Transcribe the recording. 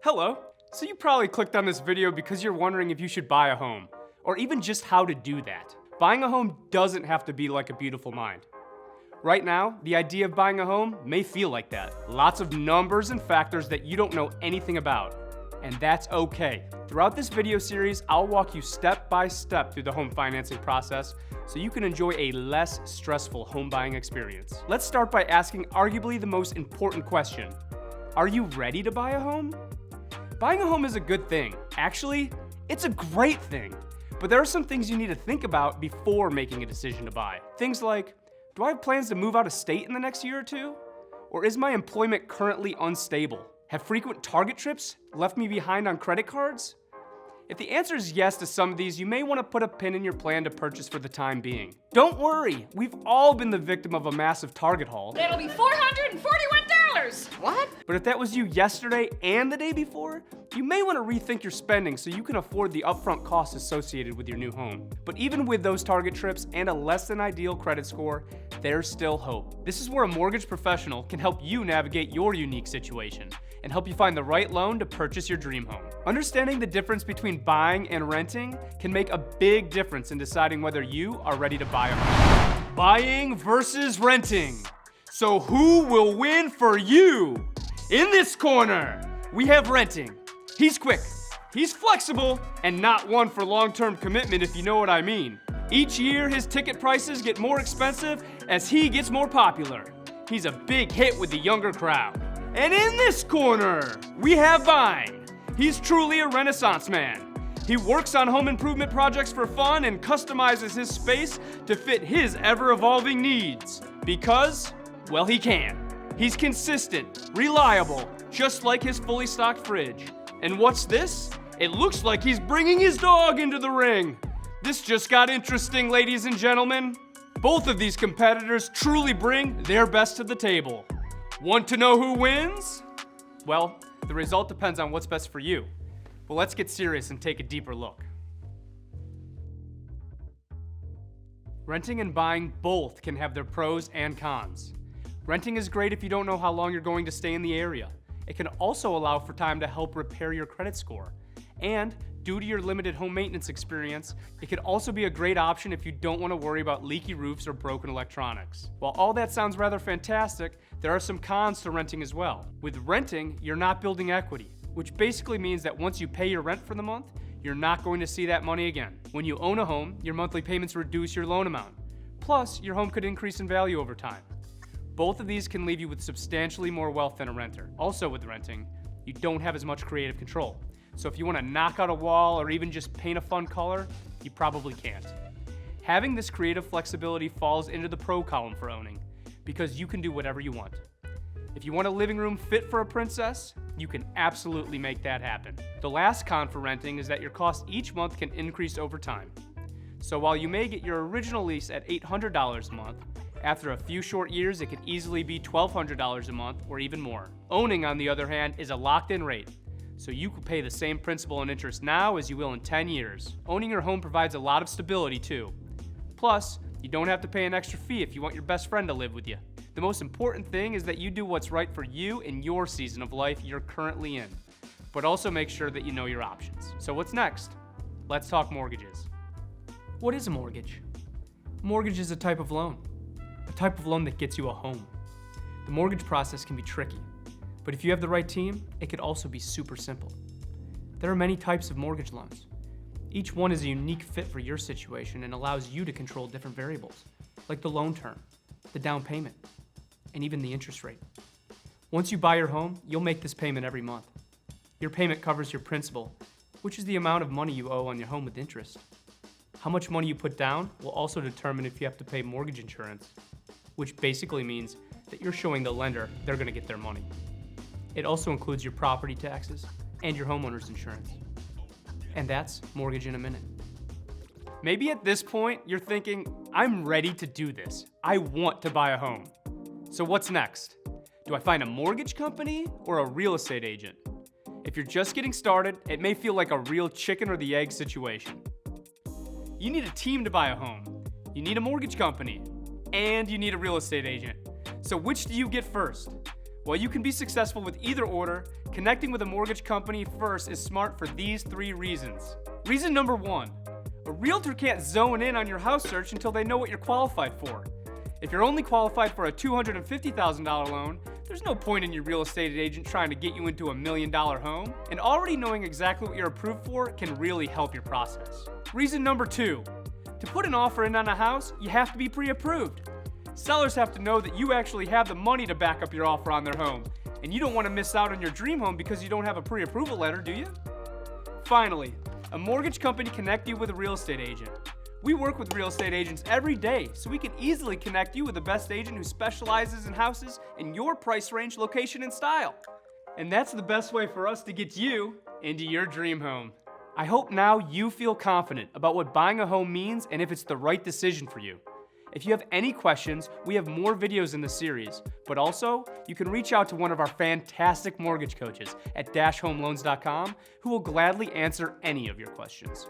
Hello. So you probably clicked on this video because you're wondering if you should buy a home, or even just how to do that. Buying a home doesn't have to be like a beautiful mind. Right now, the idea of buying a home may feel like that. Lots of numbers and factors that you don't know anything about. And that's okay. Throughout this video series, I'll walk you step by step through the home financing process so you can enjoy a less stressful home buying experience. Let's start by asking arguably the most important question. Are you ready to buy a home? Buying a home is a good thing. Actually, it's a great thing. But there are some things you need to think about before making a decision to buy. Things like, do I have plans to move out of state in the next year or two? Or is my employment currently unstable? Have frequent Target trips left me behind on credit cards? If the answer is yes to some of these, you may want to put a pin in your plan to purchase for the time being. Don't worry, we've all been the victim of a massive Target haul. That'll be $441. What? But if that was you yesterday and the day before, you may want to rethink your spending so you can afford the upfront costs associated with your new home. But even with those Target trips and a less than ideal credit score, there's still hope. This is where a mortgage professional can help you navigate your unique situation and help you find the right loan to purchase your dream home. Understanding the difference between buying and renting can make a big difference in deciding whether you are ready to buy a home. Buying versus renting. So who will win for you? In this corner, we have renting. He's quick, he's flexible, and not one for long-term commitment if you know what I mean. Each year, his ticket prices get more expensive as he gets more popular. He's a big hit with the younger crowd. And in this corner, we have buying. He's truly a renaissance man. He works on home improvement projects for fun and customizes his space to fit his ever-evolving needs. Because, well, he can. He's consistent, reliable, just like his fully stocked fridge. And what's this? It looks like he's bringing his dog into the ring. This just got interesting, ladies and gentlemen. Both of these competitors truly bring their best to the table. Want to know who wins? Well, the result depends on what's best for you. But let's get serious and take a deeper look. Renting and buying both can have their pros and cons. Renting is great if you don't know how long you're going to stay in the area. It can also allow for time to help repair your credit score. And due to your limited home maintenance experience, it could also be a great option if you don't want to worry about leaky roofs or broken electronics. While all that sounds rather fantastic, there are some cons to renting as well. With renting, you're not building equity, which basically means that once you pay your rent for the month, you're not going to see that money again. When you own a home, your monthly payments reduce your loan amount. Plus, your home could increase in value over time. Both of these can leave you with substantially more wealth than a renter. Also with renting, you don't have as much creative control. So if you want to knock out a wall or even just paint a fun color, you probably can't. Having this creative flexibility falls into the pro column for owning, because you can do whatever you want. If you want a living room fit for a princess, you can absolutely make that happen. The last con for renting is that your cost each month can increase over time. So while you may get your original lease at $800 a month, after a few short years, it could easily be $1,200 a month or even more. Owning, on the other hand, is a locked-in rate, so you could pay the same principal and interest now as you will in 10 years. Owning your home provides a lot of stability too. Plus, you don't have to pay an extra fee if you want your best friend to live with you. The most important thing is that you do what's right for you in your season of life you're currently in, but also make sure that you know your options. So what's next? Let's talk mortgages. What is a mortgage? A mortgage is a type of loan that gets you a home. The mortgage process can be tricky, but if you have the right team, it could also be super simple. There are many types of mortgage loans. Each one is a unique fit for your situation and allows you to control different variables, like the loan term, the down payment, and even the interest rate. Once you buy your home, you'll make this payment every month. Your payment covers your principal, which is the amount of money you owe on your home with interest. How much money you put down will also determine if you have to pay mortgage insurance, which basically means that you're showing the lender they're going to get their money. It also includes your property taxes and your homeowner's insurance. And that's mortgage in a minute. Maybe at this point, you're thinking, I'm ready to do this. I want to buy a home. So what's next? Do I find a mortgage company or a real estate agent? If you're just getting started, it may feel like a real chicken or the egg situation. You need a team to buy a home. You need a mortgage company. And you need a real estate agent. So which do you get first? While you can be successful with either order, connecting with a mortgage company first is smart for these 3 reasons. Reason number 1, a realtor can't zone in on your house search until they know what you're qualified for. If you're only qualified for a $250,000 loan, there's no point in your real estate agent trying to get you into a $1 million home, and already knowing exactly what you're approved for can really help your process. Reason number 2, to put an offer in on a house, you have to be pre-approved. Sellers have to know that you actually have the money to back up your offer on their home, and you don't want to miss out on your dream home because you don't have a pre-approval letter, do you? Finally, a mortgage company connect you with a real estate agent. We work with real estate agents every day, so we can easily connect you with the best agent who specializes in houses in your price range, location, and style. And that's the best way for us to get you into your dream home. I hope now you feel confident about what buying a home means and if it's the right decision for you. If you have any questions, we have more videos in the series, but also you can reach out to one of our fantastic mortgage coaches at dashhomeloans.com who will gladly answer any of your questions.